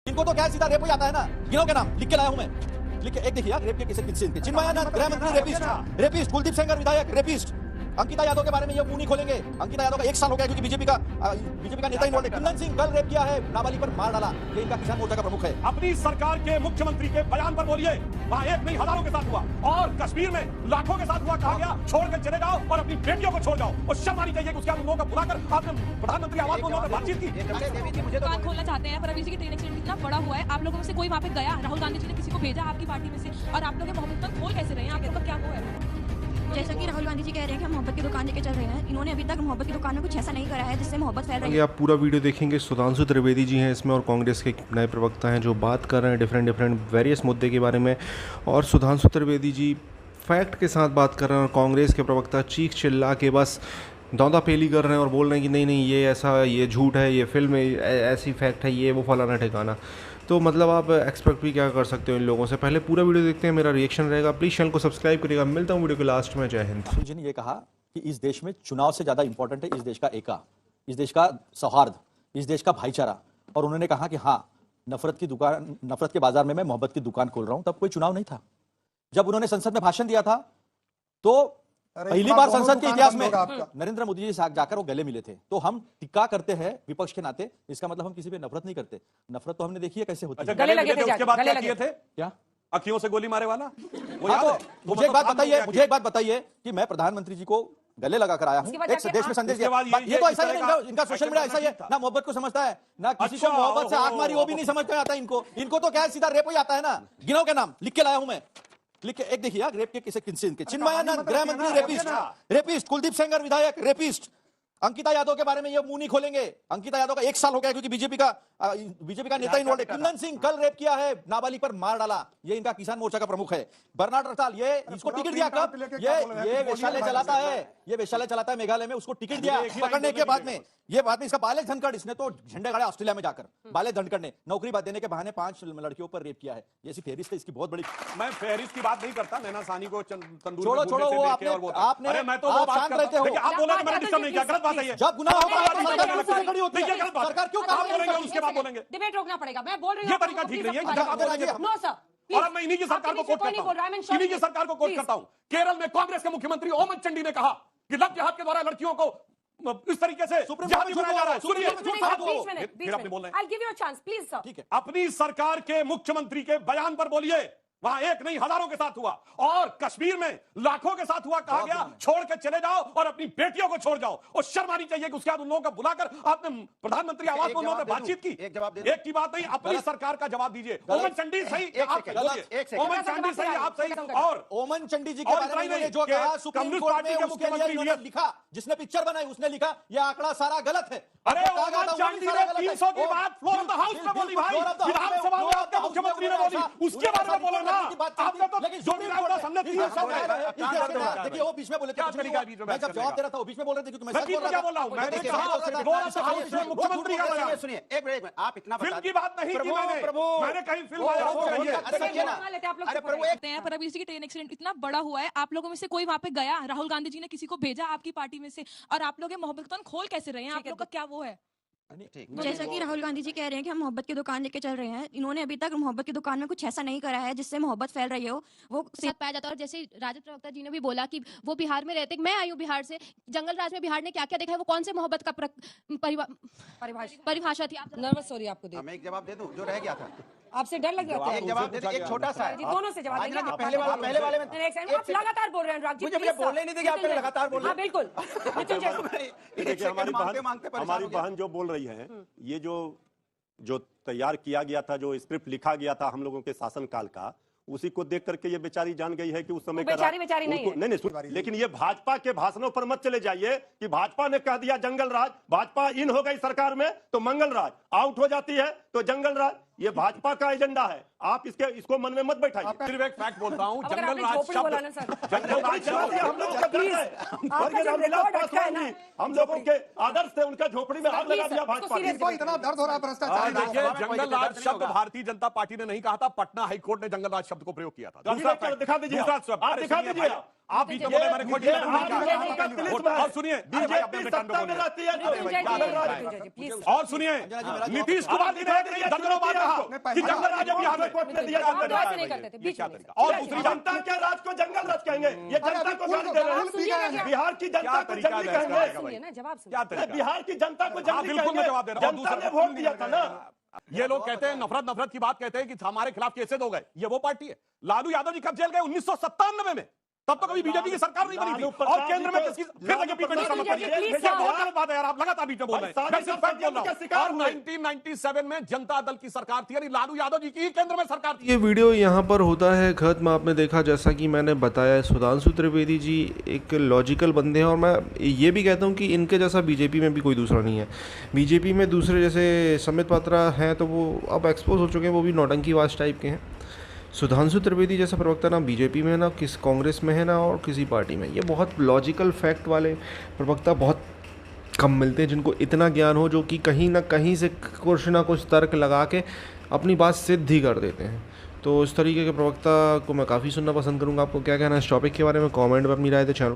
इनको तो क्या सीधा रेप ही आता है ना। गिनो के नाम लिख के लाया हूं मैं, लिख के। एक देखिए यार, रेप के किसे किससे, चिन्मयानंद गृह मंत्री रेपिस्ट, कुलदीप सेंगर विधायक रेपिस्ट, अंकिता यादव के बारे में ये मुंह नहीं खोलेंगे। अंकिता यादव का 1 साल हो गया क्योंकि बीजेपी का नेता इन्वॉल्व है। कुंदन सिंह कल रेप किया है, नाबालिग पर मार डाला, ये इनका किसान मोर्चा का प्रमुख है। अपनी सरकार के मुख्यमंत्री के बयान पर बोलिए, वहां एक नहीं हजारों के साथ हुआ और कश्मीर में लाखों के साथ हुआ। कहा गया छोड़ कर चले जाओ और अपनी बेटियों को छोड़ जाओ। और शर्म आनी चाहिए कि उसके बाद उन लोगों को बुलाकर आपने प्रधानमंत्री आवास में उन्होंने बातचीत की। दुकान खोलना चाहते हैं पर अभी जी की ट्रेन एक्सीडेंट इतना बड़ा हुआ है, आप लोगों में से कोई वहाँ पे गया? राहुल गांधी जी ने किसी को भेजा आपकी पार्टी में से, और आप लोग मोहब्बत तक खोल कैसे रहे हैं? आपका क्या वो है? जैसा कि राहुल गांधी जी कह रहे हैं कि हम मोहब्बत की दुकान लेके चल रहे हैं, इन्होंने अभी तक मोहब्बत की दुकान में कुछ ऐसा नहीं करा है जिससे मोहब्बत फैल रही है। आप पूरा वीडियो देखेंगे, सुधांशु त्रिवेदी जी हैं इसमें और कांग्रेस के नए प्रवक्ता हैं जो बात कर रहे हैं डिफरेंट वेरियस मुद्दे के बारे में। और सुधांशु त्रिवेदी जी फैक्ट के साथ बात कर रहे हैं और कांग्रेस के प्रवक्ता चीख चिल्ला के बस दौंदा पेली कर रहे हैं और बोल रहे हैं कि नहीं नहीं ये ऐसा, ये झूठ है, ये फिल्म ऐसी फैक्ट है, ये वो फलाना ठिकाना। तो मतलब आप एक्सपेक्ट भी क्या कर सकते हो इन लोगों से। पहले पूरा वीडियो देखते हैं, मेरा रिएक्शन रहेगा। प्लीज़ चैनल को सब्सक्राइब करिएगा। मिलता हूँ वीडियो के लास्ट में। जय हिंद। राहुल जी ने ये कहा कि इस देश में चुनाव से ज्यादा इंपॉर्टेंट है इस देश का एका, इस देश का सौहार्द, इस देश का भाईचारा। और उन्होंने कहा कि हाँ, नफरत के बाजार में मैं मोहब्बत की दुकान खोल रहा हूं। तब कोई चुनाव नहीं था। जब उन्होंने संसद में भाषण दिया था तो पहली बार संसद के इतिहास में नरेंद्र मोदी जी से जाकर वो गले मिले थे। तो हम टिक्का करते हैं विपक्ष के नाते, इसका मतलब हम किसी पे नफरत नहीं करते। नफरत तो हमने देखी है कैसे होती है। गले लगे थे, उसके बाद क्या किए थे? क्या अखियों से गोली मारे वाला वो हाँ, याद है? तो मुझे एक बात बताइए कि मैं प्रधानमंत्री जी को गले लगा कर आया हूं, एक देश में संदेश दिया। ये तो ऐसा ही है, इनका सोशल मीडिया ऐसा ही है ना, मोहब्बत को समझता है ना, किसी को मोहब्बत से आंख मारी वो भी नहीं समझ में आता इनको तो क्या सीधा रेप ही आता है ना। गिनो के नाम लिख के लाया हूं मैं, लिख के। एक देखिए यार, रेप के किसे किससे, चिन्मयानंद गृह मंत्री रेपिस्ट, कुलदीप सेंगर विधायक रेपिस्ट, अंकिता यादव के बारे में ये मुंह नहीं खोलेंगे। अंकिता यादव का 1 साल हो गया क्योंकि बीजेपी का नेता इन्वॉल्व है। कुंदन सिंह कल रेप किया है, नाबालिग पर मार डाला, ये इनका किसान मोर्चा का प्रमुख है। बर्नाड रसाल, ये इसको टिकट दिया कब? ये वेश्यालय चलाता है, ये वेश्यालय चलाता है मेघालय में, उसको टिकट दिया पकड़ने के बाद में। ये बात में इसका बालेक धनखड़, इसने तो झंडे गाड़े ऑस्ट्रेलिया में जाकर। बालेक धनखड़ ने नौकरी बात देने के बहाने 5 लड़कियों पर रेप किया है। ये ऐसी फहरिस्त है इसकी बहुत बड़ी। मैं फहरिस्त की बात नहीं करता, नैना सानी को तंदूर छोड़ो में वो आपने अरे मैं तो वो बात करता हूं। आप बोले तो मैंने डिस्टर्ब नहीं किया, गलत बात है ये। जब गुनाह होगा सरकार क्यों काम बोलेंगे उसके बाद बोलेंगे? डिबेट रोकना पड़ेगा। मैं बोल रही हूं ये तरीका ठीक नहीं है। नो सर, और अब मैं इन्हीं की सरकार को कोट करता हूं, इन्हीं की सरकार को कोट करता हूं। केरल में कांग्रेस के मुख्यमंत्री ओमन चंडी ने कहा कि लव जिहाद के द्वारा लड़कियों को इस तरीके से जिहादी बनाया जा रहा है। सुनिए, फिर अपने बोल रहे हैं। I'll give you a chance, please sir. ठीक है। अपनी सरकार के मुख्यमंत्री के बयान पर बोलिए, वहां एक नहीं हजारों के साथ हुआ और कश्मीर में लाखों के साथ हुआ। कहा गया छोड़ के चले जाओ और अपनी बेटियों को छोड़ जाओ। और शर्म आनी चाहिए कि उसके बाद उन लोगों को बुलाकर आपने प्रधानमंत्री आवास में उन्होंने बातचीत की। एक की बात नहीं, अपनी सरकार का जवाब दीजिए। ओमन चंडी सही, ओमन चंडी सही, आप सही। और ओमन चंडी जी के बारे में जो कहा सुप्रीम कोर्ट में, उसके लिए इन्होंने लिखा, जिसने पिक्चर बनाई उसने लिखा ये आंकड़ा सारा गलत है। अरे ओमन चंडी ने 300 की बात फ्लोर ऑफ द हाउस में बोली भाई, विधानसभा में आपके मुख्यमंत्री ने बोली, उसके बारे में बोलो। देखिए वो बीच में बोले थे, मैं जब जवाब दे रहा था वो बीच में बोल रहे थे कि मैं सच बोल रहा था। मुख्यमंत्री का सुनिए, एक मिनट आप इतना फिल्म की बात नहीं की मैंने कहीं फिल्म पर अभी इसी की ट्रेन एक्सीडेंट इतना बड़ा हुआ है, आप लोगों में से कोई वहाँ पे गया? राहुल गांधी जी ने किसी को भेजा आपकी पार्टी में से, और आप लोग मोहब्बत खोल कैसे रहे हैं? आप लोग का क्या वो है? जैसा कि राहुल गांधी जी कह रहे हैं कि हम मोहब्बत की दुकान लेके चल रहे हैं, इन्होंने अभी तक मोहब्बत की दुकान में कुछ ऐसा नहीं करा है जिससे मोहब्बत फैल रही हो, वो पाया जाता है। और जैसे राजद प्रवक्ता जी ने भी बोला कि वो बिहार में रहते, मैं आई हूँ बिहार से, जंगल राज में बिहार ने क्या क्या देखा है, वो कौन से मोहब्बत का परिभाषा थी? आप नर्वस हो रही आपको देख, मैं एक जवाब दे दूं जो रह गया था। आपसे डर लग रहा था। एक जवाब दे दो, एक छोटा सा है। दोनों से जवाब देंगे। पहले वाले में आप लगातार बोल रहे हैं अनुराग जी, मुझे बोलने नहीं देंगे, आप लगातार बोल रहे हैं। बिल्कुल। देखिए हमारी बहन जो बोल रही है, ये जो तैयार किया गया था, जो स्क्रिप्ट लिखा गया था हम लोगों के शासनकाल का, उसी को देख करके ये बेचारी जान गई है कि उस समय बेचारी नहीं है। नहीं, लेकिन ये भाजपा के भाषणों पर मत चले जाइए कि भाजपा ने कह दिया जंगल राज, भाजपा इन हो गई सरकार में तो मंगल राज, आउट हो जाती है तो जंगल राज। ये भाजपा का एजेंडा है, आप इसको मन में मत बैठाइए। सिर्फ एक फैक्ट बोलता हूँ, जंगल राज शब्द हम लोगों के आदर्श से उनका झोपड़ी में आग लगा दिया भाजपा। इतना दर्द हो रहा भ्रष्टाचार। देखिए, जंगल राज शब्द भारतीय जनता पार्टी ने नहीं कहा था, पटना हाईकोर्ट ने जंगल राज शब्द को प्रयोग किया था। दूसरा दिखा दीजिए, दिखा दीजिए। आप ही तो बोले मैंने खोज किया। और सुनिए, और सुनिए, नीतीश कुमार जी ने दर्जनों बार कहा कि जंगल राज है बिहार में? आप तो ऐसे नहीं करते थे, बीच क्या में। तरीका? और दूसरी बात, जनता क्या राज को जंगल राज कहेंगे? ये जनता को गाली दे रहे हैं। बिहार की जनता को तरीका जंगली है इसका? कहेंगे। सुनिए ना, जवाब सुनिए। क्या तरीका? बिहार की जनता को हाँ, जंगली बिल्कुल मैं जवाब दे रहा हूँ। जनता ने वोट दिया था ना। ये लोग कहते हैं नफरत की बात कहते हैं कि हमारे खिलाफ केसेस हो गए। ये वो पार्टी है। लालू यादव जी कब जेल गए? 1997 में। तब तो कभी बीजेपी की सरकार नहीं बनी थी। और केंद्र में किसी फिर लगे बीजेपी की सरकार। ये बहुत गलत बात है यार, आप लगातार बीच में बोल रहे हैं। मैं सिर्फ फैक्ट बोल रहा हूं। और 1997 में जनता दल की सरकार थी, यानी लालू यादव जी की ही केंद्र में सरकार थी। ये वीडियो यहाँ पर होता है खत्म। आपने देखा, जैसा कि मैंने बताया, सुधांशु त्रिवेदी जी एक लॉजिकल बंदे हैं और मैं ये भी कहता हूँ कि इनके जैसा बीजेपी में भी कोई दूसरा नहीं है। बीजेपी में दूसरे जैसे संबित पात्रा हैं तो वो अब एक्सपोज हो चुके हैं, वो भी नौटंकीबाज टाइप के हैं। सुधांशु त्रिवेदी जैसा प्रवक्ता ना बीजेपी में, ना किस कांग्रेस में है, ना और किसी पार्टी में। ये बहुत लॉजिकल फैक्ट वाले प्रवक्ता बहुत कम मिलते हैं जिनको इतना ज्ञान हो, जो कि कहीं ना कहीं से कुछ ना कुछ तर्क लगा के अपनी बात सिद्ध ही कर देते हैं। तो इस तरीके के प्रवक्ता को मैं काफ़ी सुनना पसंद करूँगा। आपको क्या कहना है इस टॉपिक के बारे में? कमेंट में अपनी राय दें। चैनल